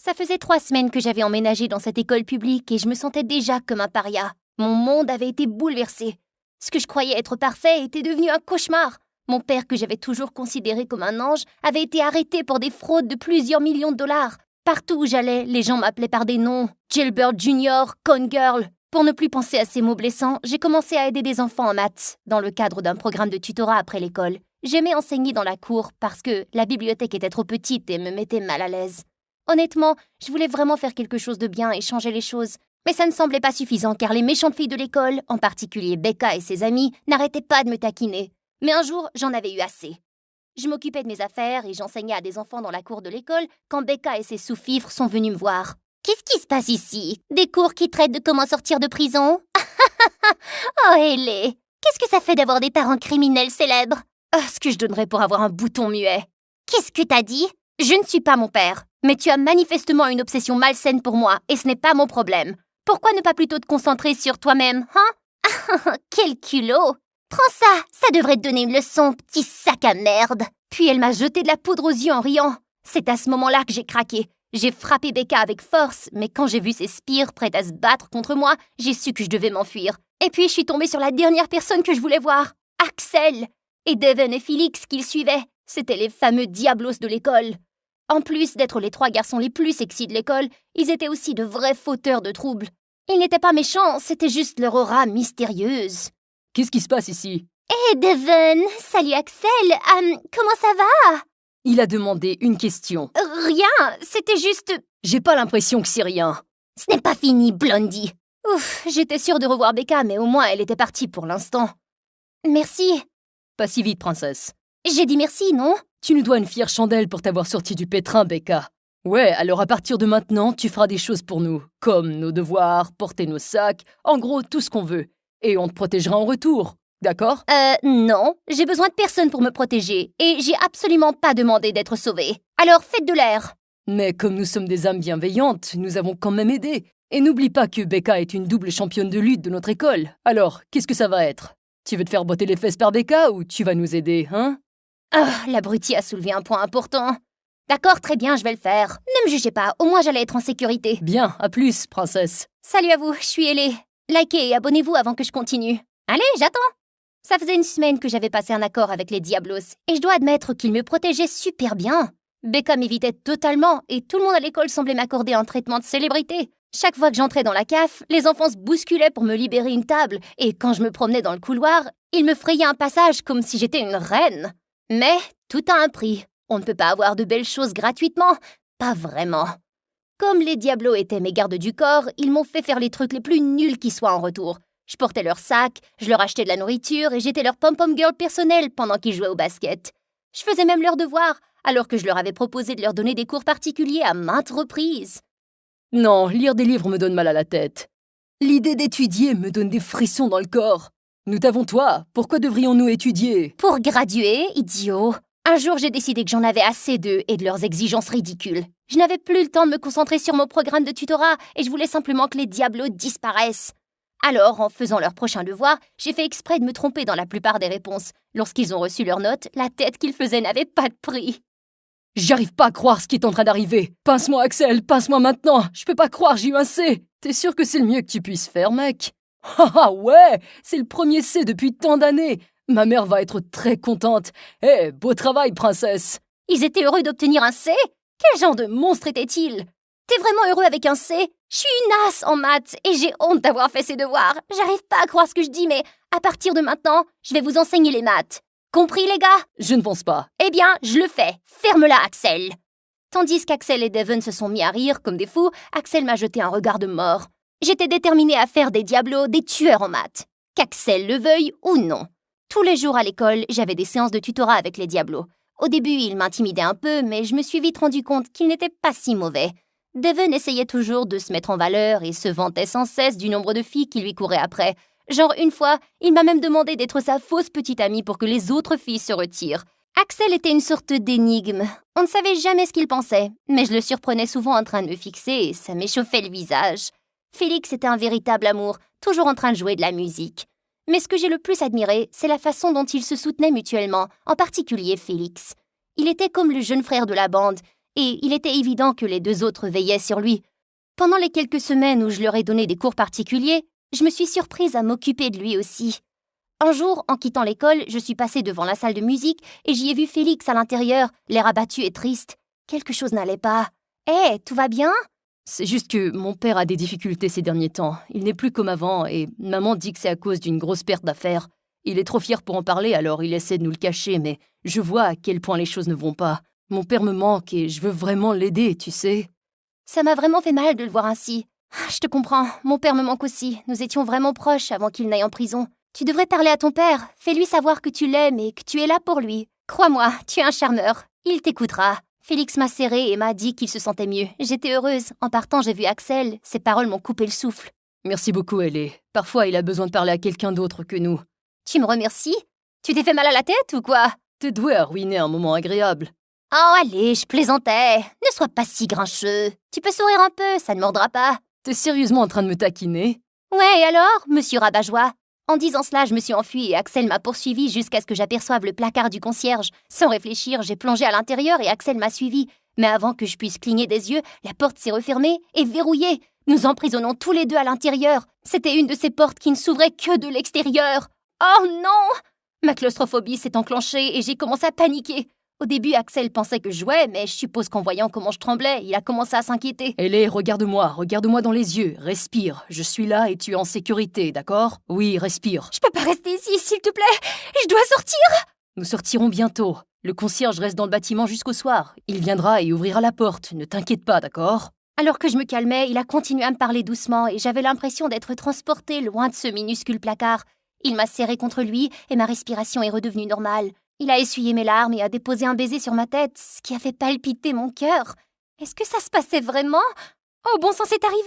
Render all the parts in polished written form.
Ça faisait 3 semaines que j'avais emménagé dans cette école publique et je me sentais déjà comme un paria. Mon monde avait été bouleversé. Ce que je croyais être parfait était devenu un cauchemar. Mon père, que j'avais toujours considéré comme un ange, avait été arrêté pour des fraudes de plusieurs millions de dollars. Partout où j'allais, les gens m'appelaient par des noms. Jailbird Junior, Con Girl. Pour ne plus penser à ces mots blessants, j'ai commencé à aider des enfants en maths, dans le cadre d'un programme de tutorat après l'école. J'aimais enseigner dans la cour parce que la bibliothèque était trop petite et me mettait mal à l'aise. Honnêtement, je voulais vraiment faire quelque chose de bien et changer les choses. Mais ça ne semblait pas suffisant car les méchantes filles de l'école, en particulier Becca et ses amies, n'arrêtaient pas de me taquiner. Mais un jour, j'en avais eu assez. Je m'occupais de mes affaires et j'enseignais à des enfants dans la cour de l'école quand Becca et ses sous-fifres sont venus me voir. « Qu'est-ce qui se passe ici? Des cours qui traitent de comment sortir de prison? » Oh, Ellie, qu'est-ce que ça fait d'avoir des parents criminels célèbres? Ce que je donnerais pour avoir un bouton muet. Qu'est-ce que t'as dit? Je ne suis pas mon père, mais tu as manifestement une obsession malsaine pour moi et ce n'est pas mon problème. Pourquoi ne pas plutôt te concentrer sur toi-même, hein? Quel culot! Prends ça devrait te donner une leçon, petit sac à merde. Puis elle m'a jeté de la poudre aux yeux en riant. C'est à ce moment-là que j'ai craqué. J'ai frappé Becca avec force, mais quand j'ai vu ses spires prêtes à se battre contre moi, j'ai su que je devais m'enfuir. Et puis je suis tombée sur la dernière personne que je voulais voir, Axel. Et Devon et Félix qui le suivaient. C'étaient les fameux diablos de l'école. En plus d'être les 3 garçons les plus sexy de l'école, ils étaient aussi de vrais fauteurs de troubles. Ils n'étaient pas méchants, c'était juste leur aura mystérieuse. Qu'est-ce qui se passe ici? Hé, Devon! Salut Axel! Comment ça va? Il a demandé une question. Rien, c'était juste... J'ai pas l'impression que c'est rien. Ce n'est pas fini, Blondie. Ouf, j'étais sûre de revoir Becca, mais au moins elle était partie pour l'instant. Merci. Pas si vite, princesse. J'ai dit merci, non? Tu nous dois une fière chandelle pour t'avoir sorti du pétrin, Becca. Ouais, alors à partir de maintenant, tu feras des choses pour nous. Comme nos devoirs, porter nos sacs, en gros, tout ce qu'on veut. Et on te protégera en retour, d'accord? Non, j'ai besoin de personne pour me protéger. Et j'ai absolument pas demandé d'être sauvée. Alors faites de l'air. Mais comme nous sommes des âmes bienveillantes, nous avons quand même aidé. Et n'oublie pas que Becca est une double championne de lutte de notre école. Alors, qu'est-ce que ça va être? Tu veux te faire botter les fesses par Becca ou tu vas nous aider, hein? L'abruti a soulevé un point important. D'accord, très bien, je vais le faire. Ne me jugez pas, au moins j'allais être en sécurité. Bien, à plus, princesse. Salut à vous, je suis Ellie. Likez et abonnez-vous avant que je continue. Allez, j'attends. Ça faisait une semaine que j'avais passé un accord avec les Diablos, et je dois admettre qu'ils me protégeaient super bien. Becca m'évitait totalement, et tout le monde à l'école semblait m'accorder un traitement de célébrité. Chaque fois que j'entrais dans la caf, les enfants se bousculaient pour me libérer une table, et quand je me promenais dans le couloir, ils me frayaient un passage comme si j'étais une reine. Mais tout a un prix. On ne peut pas avoir de belles choses gratuitement. Pas vraiment. Comme les Diablos étaient mes gardes du corps, ils m'ont fait faire les trucs les plus nuls qui soient en retour. Je portais leur sac, je leur achetais de la nourriture et j'étais leur pom-pom girl personnelle pendant qu'ils jouaient au basket. Je faisais même leurs devoirs, alors que je leur avais proposé de leur donner des cours particuliers à maintes reprises. Non, lire des livres me donne mal à la tête. L'idée d'étudier me donne des frissons dans le corps. Nous t'avons toi, pourquoi devrions-nous étudier? Pour graduer, idiot. Un jour, j'ai décidé que j'en avais assez d'eux et de leurs exigences ridicules. Je n'avais plus le temps de me concentrer sur mon programme de tutorat et je voulais simplement que les Diablos disparaissent. Alors, en faisant leur prochain devoir, j'ai fait exprès de me tromper dans la plupart des réponses. Lorsqu'ils ont reçu leurs notes, la tête qu'ils faisaient n'avait pas de prix. J'arrive pas à croire ce qui est en train d'arriver. Pince-moi, Axel, pince-moi maintenant. Je peux pas croire, j'ai eu un C. T'es sûr que c'est le mieux que tu puisses faire, mec? Ah ouais, c'est le premier C depuis tant d'années. Ma mère va être très contente. Beau travail, princesse. Ils étaient heureux d'obtenir un C? Quel genre de monstre était-il? T'es vraiment heureux avec un C? Je suis une as en maths et j'ai honte d'avoir fait ces devoirs. J'arrive pas à croire ce que je dis, mais à partir de maintenant, je vais vous enseigner les maths. Compris, les gars? Je ne pense pas. Eh bien, je le fais. Ferme-la, Axel. Tandis qu'Axel et Devon se sont mis à rire comme des fous, Axel m'a jeté un regard de mort. J'étais déterminée à faire des Diablos des tueurs en maths. Qu'Axel le veuille ou non. Tous les jours à l'école, j'avais des séances de tutorat avec les Diablos. Au début, ils m'intimidaient un peu, mais je me suis vite rendu compte qu'ils n'étaient pas si mauvais. Devon essayait toujours de se mettre en valeur et se vantait sans cesse du nombre de filles qui lui couraient après. Genre une fois, il m'a même demandé d'être sa fausse petite amie pour que les autres filles se retirent. Axel était une sorte d'énigme. On ne savait jamais ce qu'il pensait, mais je le surprenais souvent en train de me fixer et ça m'échauffait le visage. Félix était un véritable amour, toujours en train de jouer de la musique. Mais ce que j'ai le plus admiré, c'est la façon dont ils se soutenaient mutuellement, en particulier Félix. Il était comme le jeune frère de la bande, et il était évident que les deux autres veillaient sur lui. Pendant les quelques semaines où je leur ai donné des cours particuliers, je me suis surprise à m'occuper de lui aussi. Un jour, en quittant l'école, je suis passée devant la salle de musique et j'y ai vu Félix à l'intérieur, l'air abattu et triste. Quelque chose n'allait pas. « Hé, tout va bien ?» C'est juste que mon père a des difficultés ces derniers temps. Il n'est plus comme avant et maman dit que c'est à cause d'une grosse perte d'affaires. Il est trop fier pour en parler, alors il essaie de nous le cacher, mais je vois à quel point les choses ne vont pas. Mon père me manque et je veux vraiment l'aider, tu sais. Ça m'a vraiment fait mal de le voir ainsi. Je te comprends, mon père me manque aussi. Nous étions vraiment proches avant qu'il n'aille en prison. Tu devrais parler à ton père. Fais-lui savoir que tu l'aimes et que tu es là pour lui. Crois-moi, tu es un charmeur. Il t'écoutera. Félix m'a serré et m'a dit qu'il se sentait mieux. J'étais heureuse. En partant, j'ai vu Axel. Ses paroles m'ont coupé le souffle. Merci beaucoup, Ellie. Parfois, il a besoin de parler à quelqu'un d'autre que nous. Tu me remercies? Tu t'es fait mal à la tête ou quoi? T'es doué à ruiner un moment agréable. Oh, allez, je plaisantais. Ne sois pas si grincheux. Tu peux sourire un peu, ça ne mordra pas. T'es sérieusement en train de me taquiner? Ouais, et alors, monsieur Rabat-Joie? En disant cela, je me suis enfuie et Axel m'a poursuivi jusqu'à ce que j'aperçoive le placard du concierge. Sans réfléchir, j'ai plongé à l'intérieur et Axel m'a suivi. Mais avant que je puisse cligner des yeux, la porte s'est refermée et verrouillée. Nous emprisonnons tous les deux à l'intérieur. C'était une de ces portes qui ne s'ouvrait que de l'extérieur. Oh non! Ma claustrophobie s'est enclenchée et j'ai commencé à paniquer. Au début, Axel pensait que je jouais, mais je suppose qu'en voyant comment je tremblais, il a commencé à s'inquiéter. Ellie, regarde-moi dans les yeux, respire. Je suis là et tu es en sécurité, d'accord? Oui, respire. Je peux pas rester ici, s'il te plaît. Je dois sortir. Nous sortirons bientôt. Le concierge reste dans le bâtiment jusqu'au soir. Il viendra et ouvrira la porte, ne t'inquiète pas, d'accord? Alors que je me calmais, il a continué à me parler doucement et j'avais l'impression d'être transportée loin de ce minuscule placard. Il m'a serré contre lui et ma respiration est redevenue normale. Il a essuyé mes larmes et a déposé un baiser sur ma tête, ce qui a fait palpiter mon cœur. Est-ce que ça se passait vraiment? Oh bon sang, c'est arrivé!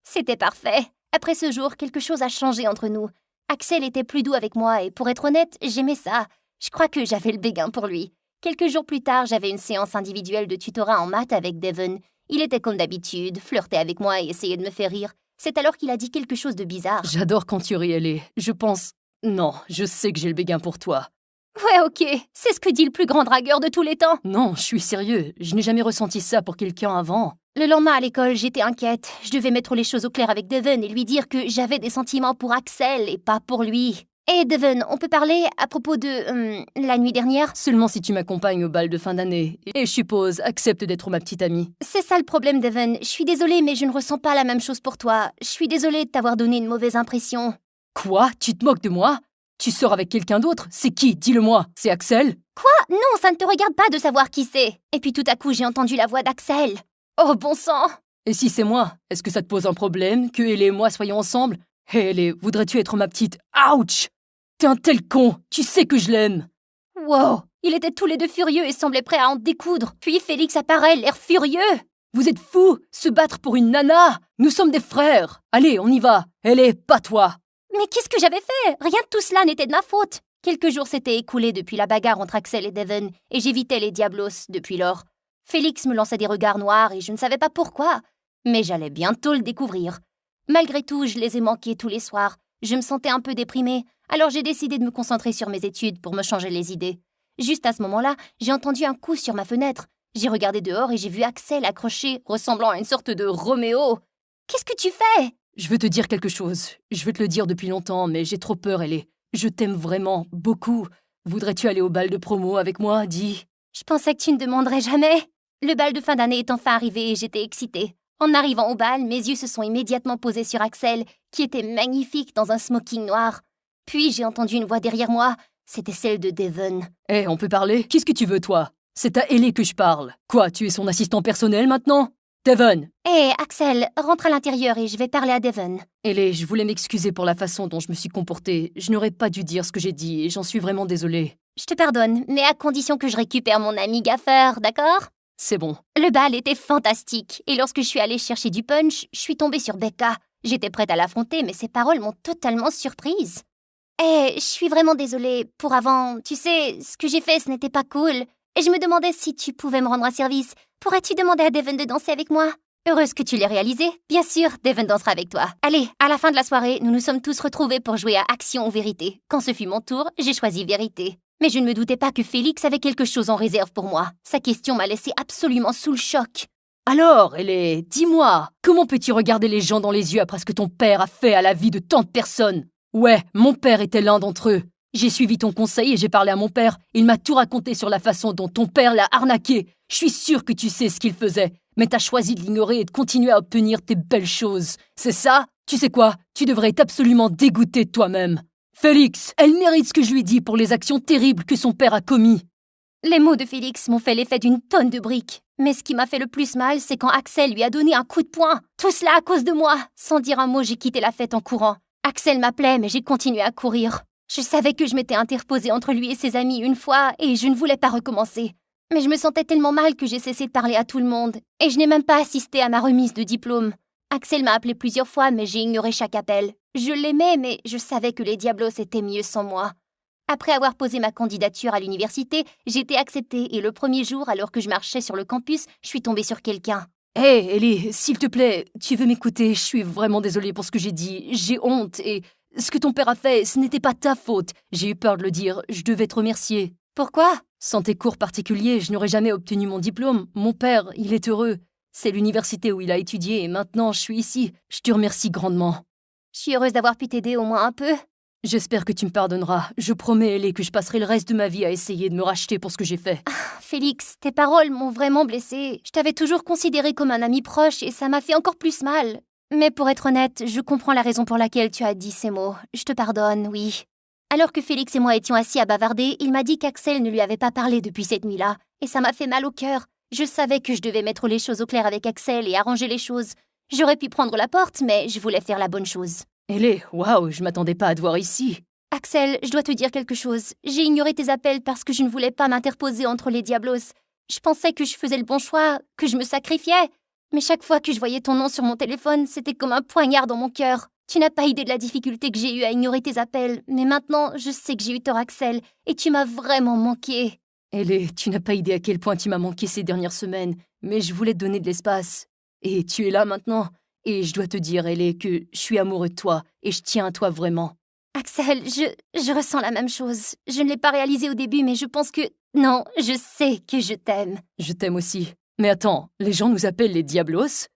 C'était parfait. Après ce jour, quelque chose a changé entre nous. Axel était plus doux avec moi et pour être honnête, j'aimais ça. Je crois que j'avais le béguin pour lui. Quelques jours plus tard, j'avais une séance individuelle de tutorat en maths avec Devon. Il était comme d'habitude, flirtait avec moi et essayait de me faire rire. C'est alors qu'il a dit quelque chose de bizarre. J'adore quand tu ris, Ellie. Je pense... Non, je sais que j'ai le béguin pour toi. Ouais, ok. C'est ce que dit le plus grand dragueur de tous les temps. Non, je suis sérieux. Je n'ai jamais ressenti ça pour quelqu'un avant. Le lendemain à l'école, j'étais inquiète. Je devais mettre les choses au clair avec Devon et lui dire que j'avais des sentiments pour Axel et pas pour lui. Et Devon, on peut parler à propos de... la nuit dernière? Seulement si tu m'accompagnes au bal de fin d'année. Et je suppose, accepte d'être ma petite amie. C'est ça le problème, Devon. Je suis désolée, mais je ne ressens pas la même chose pour toi. Je suis désolée de t'avoir donné une mauvaise impression. Quoi? Tu te moques de moi? Tu sors avec quelqu'un d'autre? C'est qui? Dis-le-moi. C'est Axel? Quoi? Non, ça ne te regarde pas de savoir qui c'est. Et puis tout à coup, j'ai entendu la voix d'Axel. Oh, bon sang! Et si c'est moi? Est-ce que ça te pose un problème que Ellie et moi soyons ensemble? Hé, Ellie, voudrais-tu être ma petite... Ouch! T'es un tel con! Tu sais que je l'aime! Wow! Ils étaient tous les deux furieux et semblaient prêts à en découdre. Puis Félix apparaît, l'air furieux. Vous êtes fous! Se battre pour une nana! Nous sommes des frères! Allez, on y va! Ellie, pas toi! Mais qu'est-ce que j'avais fait? Rien de tout cela n'était de ma faute. Quelques jours s'étaient écoulés depuis la bagarre entre Axel et Devon, et j'évitais les diablos depuis lors. Félix me lançait des regards noirs et je ne savais pas pourquoi. Mais j'allais bientôt le découvrir. Malgré tout, je les ai manqués tous les soirs. Je me sentais un peu déprimée, alors j'ai décidé de me concentrer sur mes études pour me changer les idées. Juste à ce moment-là, j'ai entendu un coup sur ma fenêtre. J'ai regardé dehors et j'ai vu Axel accroché, ressemblant à une sorte de Roméo. Qu'est-ce que tu fais? Je veux te dire quelque chose. Je veux te le dire depuis longtemps, mais j'ai trop peur, Ellie. Je t'aime vraiment, beaucoup. Voudrais-tu aller au bal de promo avec moi, dis? Je pensais que tu ne demanderais jamais. Le bal de fin d'année est enfin arrivé et j'étais excitée. En arrivant au bal, mes yeux se sont immédiatement posés sur Axel, qui était magnifique dans un smoking noir. Puis j'ai entendu une voix derrière moi. C'était celle de Devon. Hé, on peut parler? Qu'est-ce que tu veux, toi? C'est à Ellie que je parle. Quoi, tu es son assistant personnel maintenant? Devon! Hé, Axel, rentre à l'intérieur et je vais parler à Devon. Ellie, je voulais m'excuser pour la façon dont je me suis comportée. Je n'aurais pas dû dire ce que j'ai dit et j'en suis vraiment désolée. Je te pardonne, mais à condition que je récupère mon ami gaffeur, d'accord? C'est bon. Le bal était fantastique et lorsque je suis allée chercher du punch, je suis tombée sur Becca. J'étais prête à l'affronter, mais ses paroles m'ont totalement surprise. Hé, je suis vraiment désolée. Pour avant, tu sais, ce que j'ai fait, ce n'était pas cool. Et je me demandais si tu pouvais me rendre un service. Pourrais-tu demander à Devon de danser avec moi? Heureuse que tu l'aies réalisé. Bien sûr, Devon dansera avec toi. Allez, à la fin de la soirée, nous nous sommes tous retrouvés pour jouer à Action ou Vérité. Quand ce fut mon tour, j'ai choisi Vérité. Mais je ne me doutais pas que Félix avait quelque chose en réserve pour moi. Sa question m'a laissé absolument sous le choc. Alors, dis-moi, comment peux-tu regarder les gens dans les yeux après ce que ton père a fait à la vie de tant de personnes? Ouais, mon père était l'un d'entre eux. J'ai suivi ton conseil et j'ai parlé à mon père. Il m'a tout raconté sur la façon dont ton père l'a arnaqué. Je suis sûre que tu sais ce qu'il faisait. Mais t'as choisi de l'ignorer et de continuer à obtenir tes belles choses. C'est ça? Tu sais quoi? Tu devrais être absolument dégoûté de toi-même. Félix, elle mérite ce que je lui dis pour les actions terribles que son père a commis. Les mots de Félix m'ont fait l'effet d'une tonne de briques. Mais ce qui m'a fait le plus mal, c'est quand Axel lui a donné un coup de poing. Tout cela à cause de moi. Sans dire un mot, j'ai quitté la fête en courant. Axel m'appelait, mais j'ai continué à courir. Je savais que je m'étais interposée entre lui et ses amis une fois, et je ne voulais pas recommencer. Mais je me sentais tellement mal que j'ai cessé de parler à tout le monde, et je n'ai même pas assisté à ma remise de diplôme. Axel m'a appelé plusieurs fois, mais j'ai ignoré chaque appel. Je l'aimais, mais je savais que les Diablos étaient mieux sans moi. Après avoir posé ma candidature à l'université, j'ai été acceptée, et le premier jour, alors que je marchais sur le campus, je suis tombée sur quelqu'un. Hé, Ellie, s'il te plaît, tu veux m'écouter? Je suis vraiment désolée pour ce que j'ai dit. J'ai honte et ce que ton père a fait, ce n'était pas ta faute. J'ai eu peur de le dire. Je devais te remercier. Pourquoi? Sans tes cours particuliers, je n'aurais jamais obtenu mon diplôme. Mon père, il est heureux. C'est l'université où il a étudié et maintenant je suis ici. Je te remercie grandement. Je suis heureuse d'avoir pu t'aider au moins un peu. J'espère que tu me pardonneras. Je promets, Ellie, que je passerai le reste de ma vie à essayer de me racheter pour ce que j'ai fait. Félix, tes paroles m'ont vraiment blessée. Je t'avais toujours considéré comme un ami proche et ça m'a fait encore plus mal. Mais pour être honnête, je comprends la raison pour laquelle tu as dit ces mots. Je te pardonne, oui. Alors que Félix et moi étions assis à bavarder, il m'a dit qu'Axel ne lui avait pas parlé depuis cette nuit-là. Et ça m'a fait mal au cœur. Je savais que je devais mettre les choses au clair avec Axel et arranger les choses. J'aurais pu prendre la porte, mais je voulais faire la bonne chose. Ellie, waouh, je m'attendais pas à te voir ici. Axel, je dois te dire quelque chose. J'ai ignoré tes appels parce que je ne voulais pas m'interposer entre les Diablos. Je pensais que je faisais le bon choix, que je me sacrifiais. Mais chaque fois que je voyais ton nom sur mon téléphone, c'était comme un poignard dans mon cœur. Tu n'as pas idée de la difficulté que j'ai eue à ignorer tes appels. Mais maintenant, je sais que j'ai eu tort, Axel, et tu m'as vraiment manqué. Ellie, tu n'as pas idée à quel point tu m'as manqué ces dernières semaines, mais je voulais te donner de l'espace. Et tu es là maintenant. Et je dois te dire, Ellie, que je suis amoureux de toi, et je tiens à toi vraiment. Axel, je ressens la même chose. Je ne l'ai pas réalisé au début, mais je pense que... Non, je sais que je t'aime. Je t'aime aussi. Mais attends, les gens nous appellent les Diablos?